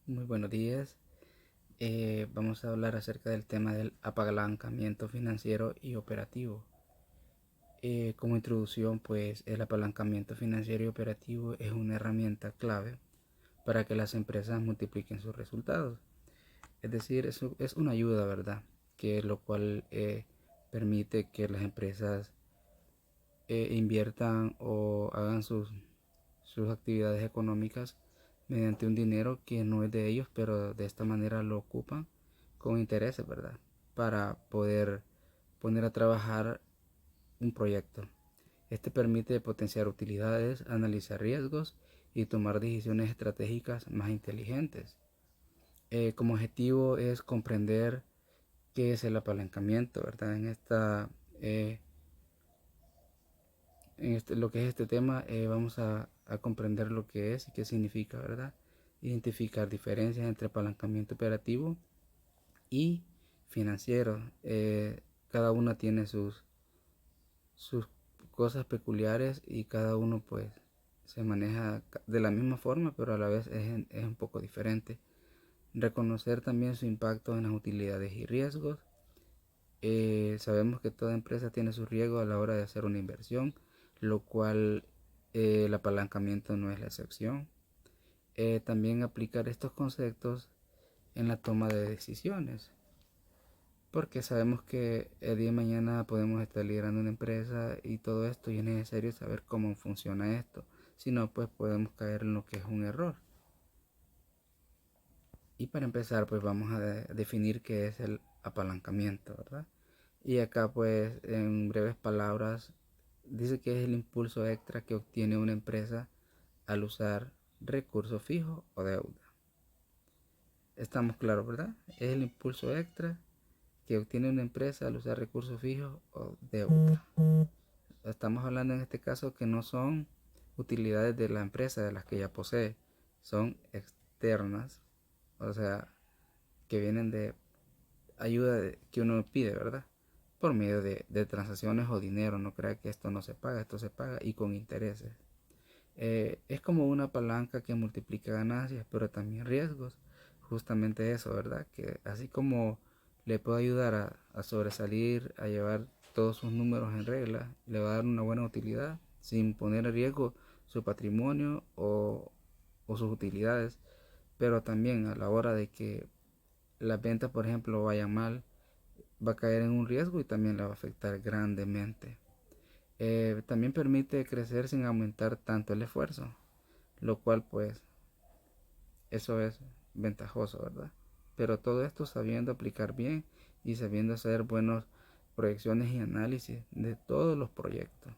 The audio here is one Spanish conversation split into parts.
Muy buenos días. Vamos a hablar acerca del tema del apalancamiento financiero y operativo. Como introducción, pues el apalancamiento financiero y operativo es una herramienta clave para que las empresas multipliquen sus resultados. Es decir, es una ayuda, ¿verdad? Que lo cual permite que las empresas inviertan o hagan sus actividades económicas mediante un dinero que no es de ellos, pero de esta manera lo ocupan con intereses, ¿verdad? Para poder poner a trabajar un proyecto. Este permite potenciar utilidades, analizar riesgos y tomar decisiones estratégicas más inteligentes. Como objetivo es comprender qué es el apalancamiento, ¿verdad? Eh, lo que es este tema, vamos a comprender lo que es y qué significa, ¿verdad? Identificar diferencias entre apalancamiento operativo y financiero. Cada una tiene sus cosas peculiares y cada uno pues se maneja de la misma forma, pero a la vez es un poco diferente. Reconocer también su impacto en las utilidades y riesgos. Sabemos que toda empresa tiene su riesgo a la hora de hacer una inversión, lo cual el apalancamiento no es la excepción. También aplicar estos conceptos en la toma de decisiones, porque sabemos que el día de mañana podemos estar liderando una empresa y todo esto, y es necesario saber cómo funciona esto. Si no, pues podemos caer en lo que es un error. Y para empezar, pues vamos a definir qué es el apalancamiento, ¿verdad? Y acá, pues, en breves palabras, dice que es el impulso extra que obtiene una empresa al usar recursos fijos o deuda. Estamos claros, ¿verdad? Es el impulso extra que obtiene una empresa al usar recursos fijos o deuda. Estamos hablando en este caso que no son utilidades de la empresa de las que ya posee, son externas, o sea, que vienen de ayuda que uno pide, ¿verdad? Por medio de transacciones o dinero. No crea que esto no se paga, esto se paga y con intereses. Es como una palanca que multiplica ganancias, pero también riesgos. Justamente eso, ¿verdad? Que así como le puede ayudar a sobresalir, a llevar todos sus números en regla, le va a dar una buena utilidad sin poner en riesgo su patrimonio o sus utilidades, pero también a la hora de que las ventas, por ejemplo, vayan mal, va a caer en un riesgo y también la va a afectar grandemente. También permite crecer sin aumentar tanto el esfuerzo, lo cual pues eso es ventajoso, ¿verdad? Pero todo esto sabiendo aplicar bien y sabiendo hacer buenas proyecciones y análisis de todos los proyectos.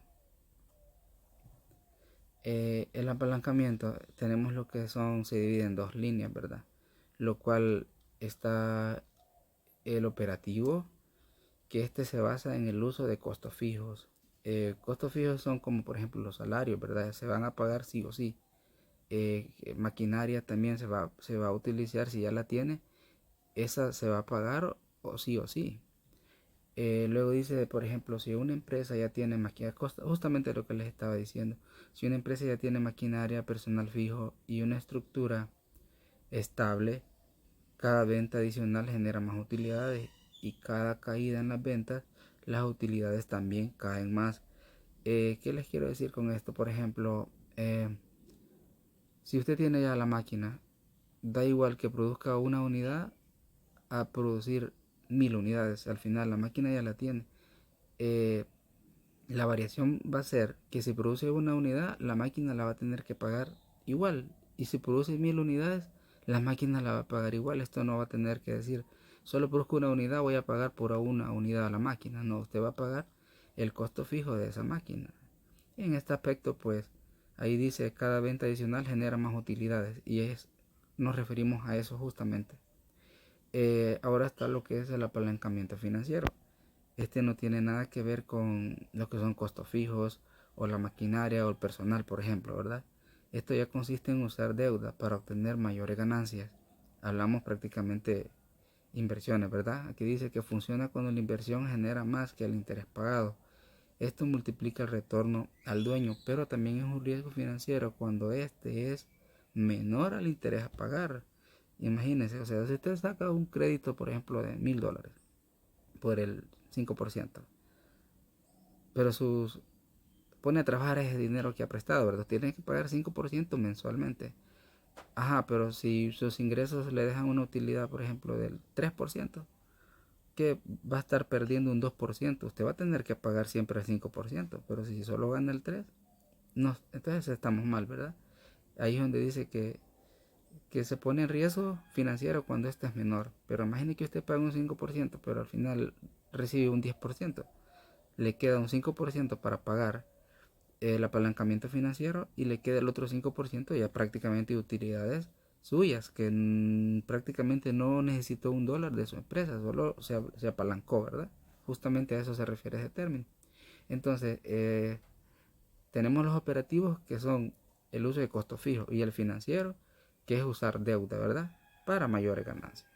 El apalancamiento tenemos lo que son, se divide en dos líneas, ¿verdad? Lo cual está el operativo, que este se basa en el uso de costos fijos. Costos fijos son como por ejemplo los salarios, ¿verdad? Se van a pagar sí o sí. Maquinaria también se va a utilizar si ya la tiene, esa se va a pagar o sí. Luego dice, por ejemplo, si una empresa ya tiene maquinaria, justamente lo que les estaba diciendo, si una empresa ya tiene maquinaria, personal fijo y una estructura estable, cada venta adicional genera más utilidades y cada caída en las ventas, las utilidades también caen más. ¿Qué les quiero decir con esto? Por ejemplo, si usted tiene ya la máquina, da igual que produzca una unidad a producir 1000 unidades. Al final la máquina ya la tiene. Eh, la variación va a ser que si produce una unidad, la máquina la va a tener que pagar igual. Y si produce 1000 unidades, la máquina la va a pagar igual. Esto no va a tener que decir, solo produzco una unidad, voy a pagar por una unidad a la máquina. No, usted va a pagar el costo fijo de esa máquina. En este aspecto, pues, ahí dice, cada venta adicional genera más utilidades. Nos referimos a eso justamente. Ahora está lo que es el apalancamiento financiero. Este no tiene nada que ver con lo que son costos fijos o la maquinaria o el personal, por ejemplo, ¿verdad? Esto ya consiste en usar deuda para obtener mayores ganancias. Hablamos prácticamente inversiones, ¿verdad? Aquí dice que funciona cuando la inversión genera más que el interés pagado. Esto multiplica el retorno al dueño, pero también es un riesgo financiero cuando este es menor al interés a pagar. Imagínense, o sea, si usted saca un crédito, por ejemplo, de $1000 por el 5%, pero pone a trabajar ese dinero que ha prestado, ¿verdad? Tiene que pagar 5% mensualmente. Ajá, pero si sus ingresos le dejan una utilidad, por ejemplo, del 3%, que va a estar perdiendo un 2%, usted va a tener que pagar siempre el 5%, pero si solo gana el 3%, no, entonces estamos mal, ¿verdad? Ahí es donde dice que se pone en riesgo financiero cuando este es menor. Pero imagine que usted paga un 5%, pero al final recibe un 10%. Le queda un 5% para pagar el apalancamiento financiero y le queda el otro 5% ya prácticamente de utilidades suyas, que prácticamente no necesitó un dólar de su empresa, solo se apalancó, ¿verdad? Justamente a eso se refiere ese término. Entonces, tenemos los operativos, que son el uso de costo fijo, y el financiero, que es usar deuda, ¿verdad? Para mayores ganancias.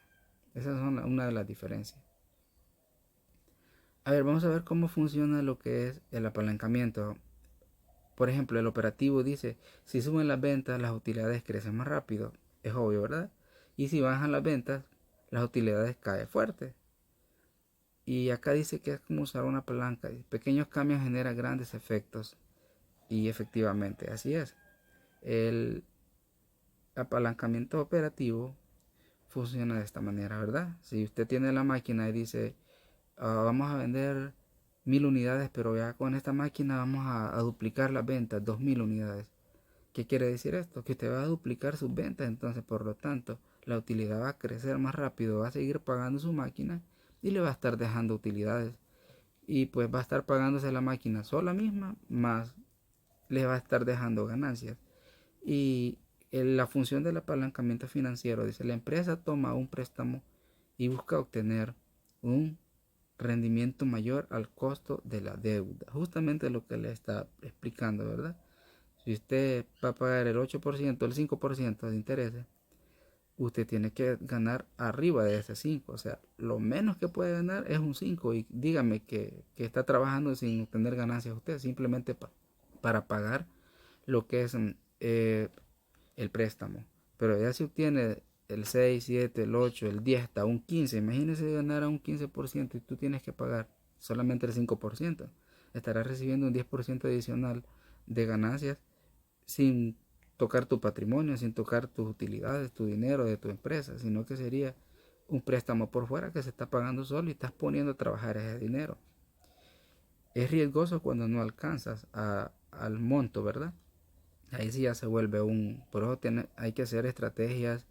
Esas son una de las diferencias. A ver, vamos a ver cómo funciona lo que es el apalancamiento. Por ejemplo, el operativo dice, si suben las ventas, las utilidades crecen más rápido. Es obvio, ¿verdad? Y si bajan las ventas, las utilidades caen fuerte. Y acá dice que es como usar una palanca. Pequeños cambios generan grandes efectos. Y efectivamente, así es. El apalancamiento operativo funciona de esta manera, ¿verdad? Si usted tiene la máquina y dice, vamos a vender 1000 unidades, pero ya con esta máquina vamos a duplicar las ventas, 2000 unidades. ¿Qué quiere decir esto? Que usted va a duplicar sus ventas, entonces por lo tanto la utilidad va a crecer más rápido, va a seguir pagando su máquina y le va a estar dejando utilidades. Y pues va a estar pagándose la máquina sola misma, más le va a estar dejando ganancias. Y la función del apalancamiento financiero dice, la empresa toma un préstamo y busca obtener un rendimiento mayor al costo de la deuda. Justamente lo que le está explicando, ¿verdad? Si usted va a pagar el 8%, el 5% de intereses, usted tiene que ganar arriba de ese 5. O sea, lo menos que puede ganar es un 5. Y dígame que está trabajando sin obtener ganancias usted, simplemente para pagar lo que es el préstamo. Pero ya si obtiene el 6, 7, el 8, el 10, hasta un 15, imagínese ganar a un 15% y tú tienes que pagar solamente el 5%. Estarás recibiendo un 10% adicional de ganancias sin tocar tu patrimonio, sin tocar tus utilidades, tu dinero de tu empresa, sino que sería un préstamo por fuera que se está pagando solo y estás poniendo a trabajar ese dinero. Es riesgoso cuando no alcanzas al monto, ¿verdad? Ahí sí ya se vuelve por eso hay que hacer estrategias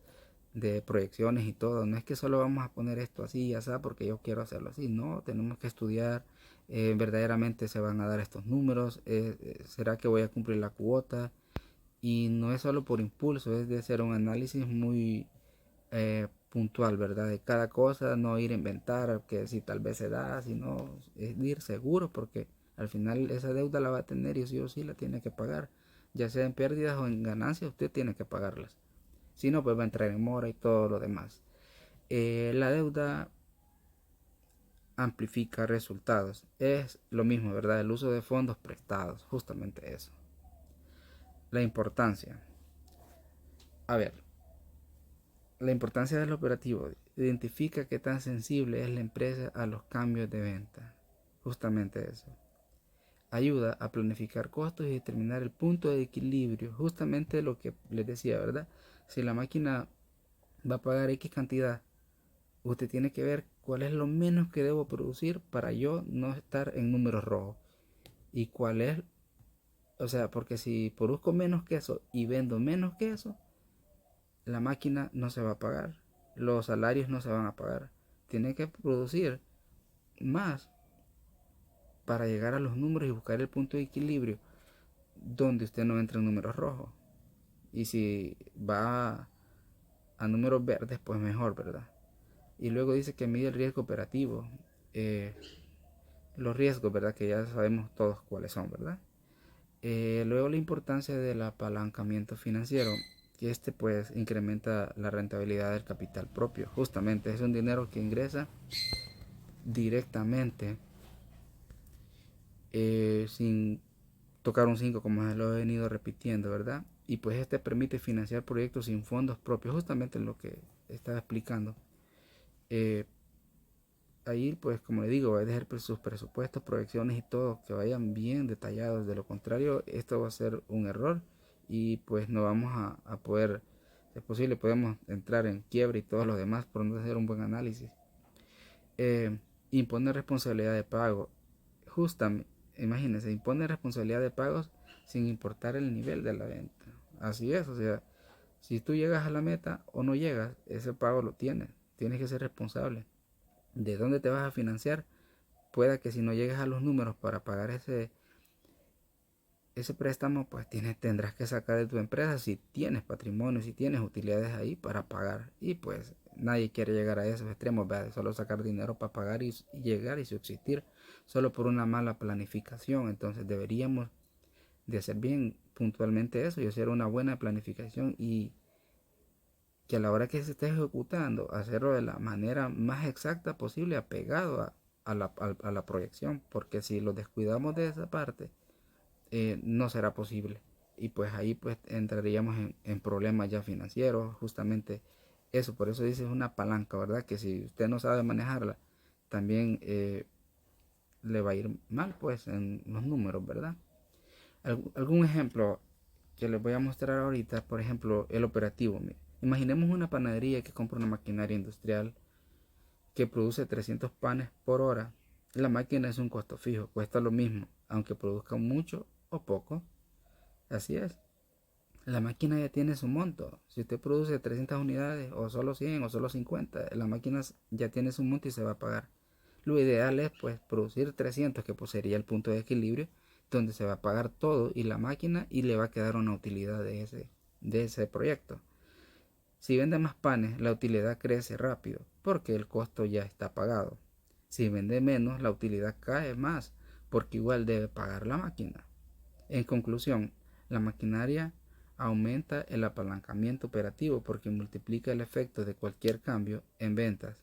de proyecciones y todo. No es que solo vamos a poner esto así y así porque yo quiero hacerlo así. No, tenemos que estudiar verdaderamente se van a dar estos números. ¿Será que voy a cumplir la cuota? Y no es solo por impulso, es de hacer un análisis muy puntual, ¿verdad? De cada cosa, no ir a inventar que si tal vez se da, sino es de ir seguro, porque al final esa deuda la va a tener y sí o sí la tiene que pagar, ya sea en pérdidas o en ganancias, usted tiene que pagarlas. Si no, pues va a entrar en mora y todo lo demás. La deuda amplifica resultados. Es lo mismo, ¿verdad? El uso de fondos prestados, justamente eso. La importancia. A ver, la importancia del operativo. Identifica qué tan sensible es la empresa a los cambios de venta. Justamente eso. Ayuda a planificar costos y determinar el punto de equilibrio. Justamente lo que les decía, ¿verdad? Si la máquina va a pagar X cantidad, usted tiene que ver cuál es lo menos que debo producir para yo no estar en números rojos. Y cuál es, o sea, porque si produzco menos que eso y vendo menos que eso, la máquina no se va a pagar, los salarios no se van a pagar. Tiene que producir más para llegar a los números y buscar el punto de equilibrio donde usted no entra en números rojos. Y si va a números verdes, pues mejor, ¿verdad? Y luego dice que mide el riesgo operativo. Eh, los riesgos, ¿verdad? Que ya sabemos todos cuáles son, ¿verdad? Luego la importancia del apalancamiento financiero, que pues incrementa la rentabilidad del capital propio. Justamente es un dinero que ingresa directamente sin tocar un 5 como se lo he venido repitiendo, ¿verdad? y pues este permite financiar proyectos sin fondos propios, justamente lo que estaba explicando. Eh, Ahí pues como le digo, va a dejar sus presupuestos, proyecciones y todo que vayan bien detallados. De lo contrario, esto va a ser un error y pues no vamos a poder, si es posible, podemos entrar en quiebra y todo lo demás por no hacer un buen análisis. Eh, Impone responsabilidad de pago. Justamente, imagínense, impone responsabilidad de pagos sin importar el nivel de la venta. Así es, o sea, si tú llegas a la meta o no llegas, ese pago lo tienes. Tienes que ser responsable. ¿De dónde te vas a financiar? Pueda que si no llegues a los números para pagar ese préstamo, pues tendrás que sacar de tu empresa si tienes patrimonio, si tienes utilidades ahí para pagar. Y pues nadie quiere llegar a esos extremos, ¿verdad? De solo sacar dinero para pagar y llegar y subsistir solo por una mala planificación. Entonces deberíamos de hacer bien puntualmente eso y hacer una buena planificación y que a la hora que se esté ejecutando, hacerlo de la manera más exacta posible, apegado a la proyección, porque si lo descuidamos de esa parte, no será posible. Y pues ahí pues entraríamos en problemas ya financieros, justamente eso, por eso dice es una palanca, ¿verdad? Que si usted no sabe manejarla, también le va a ir mal pues en los números, ¿verdad? Algún ejemplo que les voy a mostrar ahorita, por ejemplo, el operativo. Mire. Imaginemos una panadería que compra una maquinaria industrial que produce 300 panes por hora. La máquina es un costo fijo, cuesta lo mismo, aunque produzca mucho o poco. Así es. La máquina ya tiene su monto. Si usted produce 300 unidades, o solo 100, o solo 50, la máquina ya tiene su monto y se va a pagar. Lo ideal es pues producir 300, que pues sería el punto de equilibrio, donde se va a pagar todo y la máquina y le va a quedar una utilidad de ese proyecto. Si vende más panes, la utilidad crece rápido, porque el costo ya está pagado. Si vende menos, la utilidad cae más, porque igual debe pagar la máquina. En conclusión, la maquinaria aumenta el apalancamiento operativo porque multiplica el efecto de cualquier cambio en ventas.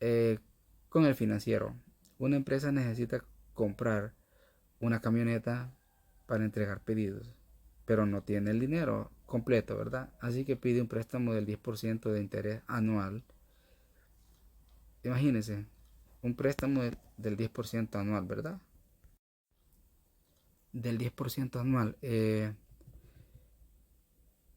Eh, con el financiero, una empresa necesita comprar una camioneta para entregar pedidos, pero no tiene el dinero completo, ¿verdad? Así que pide un préstamo del 10% de interés anual. Imagínense, un préstamo del 10% anual, ¿verdad? Del 10% anual.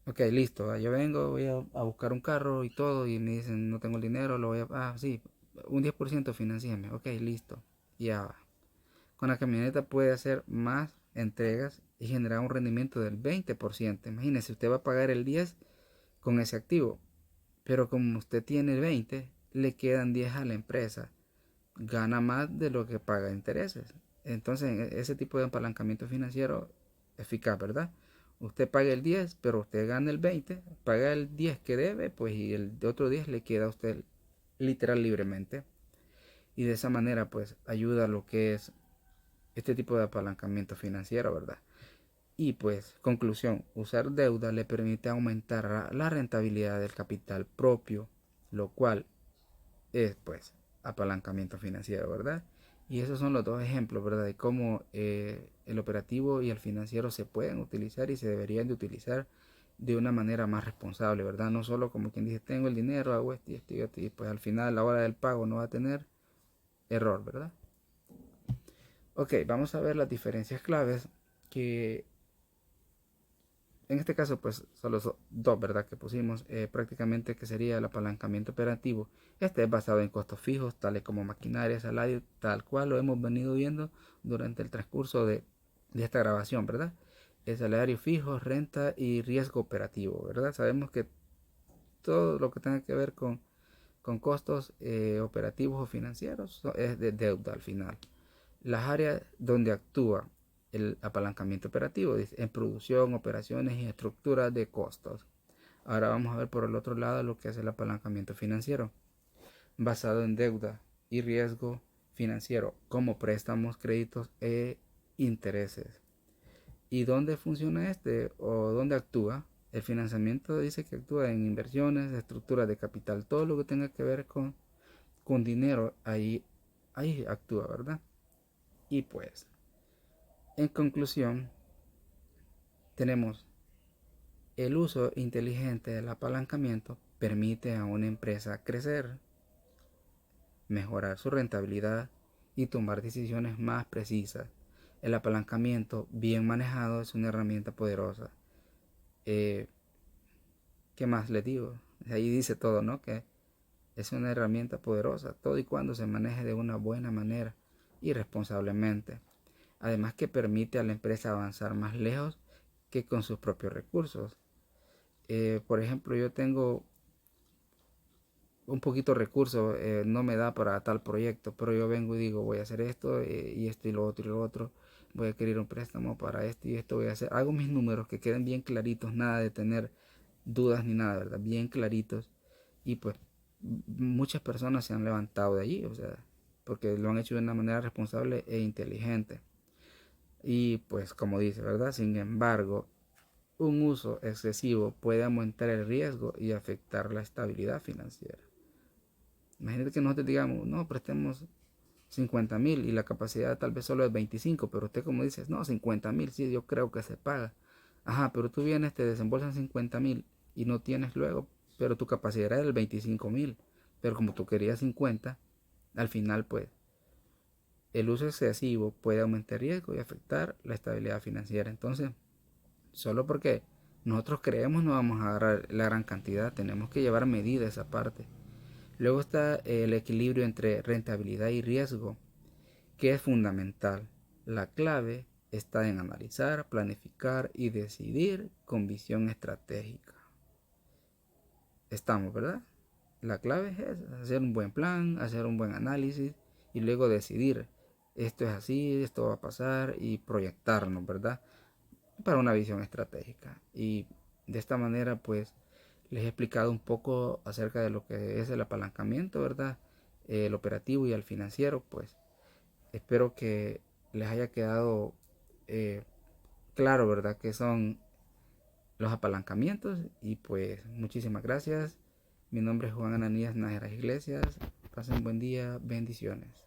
Ok, listo. Yo vengo, voy a buscar un carro y todo y me dicen no tengo el dinero, lo voy a... Ah, sí, un 10% financiame. Ok, listo. Ya va. Con la camioneta puede hacer más entregas y generar un rendimiento del 20%. Imagínese, usted va a pagar el 10 con ese activo, pero como usted tiene el 20, le quedan 10 a la empresa. Gana más de lo que paga intereses. Entonces, ese tipo de apalancamiento financiero eficaz, ¿verdad? Usted paga el 10, pero usted gana el 20, paga el 10 que debe, pues y el otro 10 le queda a usted literal libremente. Y de esa manera, pues ayuda a lo que es este tipo de apalancamiento financiero, ¿verdad? Y pues, conclusión, usar deuda le permite aumentar la rentabilidad del capital propio, lo cual es pues apalancamiento financiero, ¿verdad? Y esos son los dos ejemplos, ¿verdad? De cómo el operativo y el financiero se pueden utilizar y se deberían de utilizar de una manera más responsable, ¿verdad? No solo como quien dice, tengo el dinero, hago esto y esto y esto, y pues al final a la hora del pago no va a tener error, ¿verdad? Ok, vamos a ver las diferencias claves que en este caso pues solo son dos, ¿verdad? Que pusimos prácticamente que sería el apalancamiento operativo. Este es basado en costos fijos, tales como maquinaria, salario, tal cual lo hemos venido viendo durante el transcurso de esta grabación, ¿verdad? El salario fijo, renta y riesgo operativo, ¿verdad? Sabemos que todo lo que tenga que ver con costos operativos o financieros es de deuda al final. Las áreas donde actúa el apalancamiento operativo en producción, operaciones y estructuras de costos. Ahora vamos a ver por el otro lado lo que es el apalancamiento financiero, basado en deuda y riesgo financiero, como préstamos, créditos e intereses. ¿Y dónde funciona este o dónde actúa? El financiamiento dice que actúa en inversiones, estructuras de capital, todo lo que tenga que ver con dinero, ahí actúa, ¿verdad? Y pues, en conclusión, tenemos El uso inteligente del apalancamiento permite a una empresa crecer, mejorar su rentabilidad y tomar decisiones más precisas. El apalancamiento bien manejado es una herramienta poderosa. Eh, ¿Qué más les digo? Ahí dice todo, ¿no? Que es una herramienta poderosa, todo y cuando se maneje de una buena manera y responsablemente. Además que permite a la empresa avanzar más lejos que con sus propios recursos. Por ejemplo, yo tengo un poquito de recursos, no me da para tal proyecto, pero yo vengo y digo, voy a hacer esto y esto y lo otro y lo otro, voy a querer un préstamo para esto y esto voy a hacer. Hago mis números que queden bien claritos, nada de tener dudas ni nada, ¿verdad? Bien claritos. Y pues muchas personas se han levantado de allí, o sea, porque lo han hecho de una manera responsable e inteligente. Y pues como dice, ¿verdad? Sin embargo, un uso excesivo puede aumentar el riesgo y afectar la estabilidad financiera. Imagínate que nosotros digamos, no, prestemos 50.000 y la capacidad tal vez solo es 25, pero usted como dice, no, 50.000, sí, yo creo que se paga. Ajá, pero tú vienes, te desembolsan 50.000 y no tienes luego, pero tu capacidad era del 25.000, pero como tú querías 50, al final pues el uso excesivo puede aumentar riesgo y afectar la estabilidad financiera. Entonces, solo porque nosotros creemos no vamos a agarrar la gran cantidad, tenemos que llevar medida esa parte. Luego está el equilibrio entre rentabilidad y riesgo, que es fundamental. La clave está en analizar, planificar y decidir con visión estratégica. Estamos, ¿verdad? La clave es hacer un buen plan, hacer un buen análisis y luego decidir, esto es así, esto va a pasar y proyectarnos, ¿verdad? Para una visión estratégica. Y de esta manera, pues, les he explicado un poco acerca de lo que es el apalancamiento, ¿verdad? El operativo y el financiero, pues, espero que les haya quedado eh, claro, ¿verdad? Que son los apalancamientos y pues muchísimas gracias. Mi nombre es Juan Ananías Nájera Iglesias. Pasen buen día, bendiciones.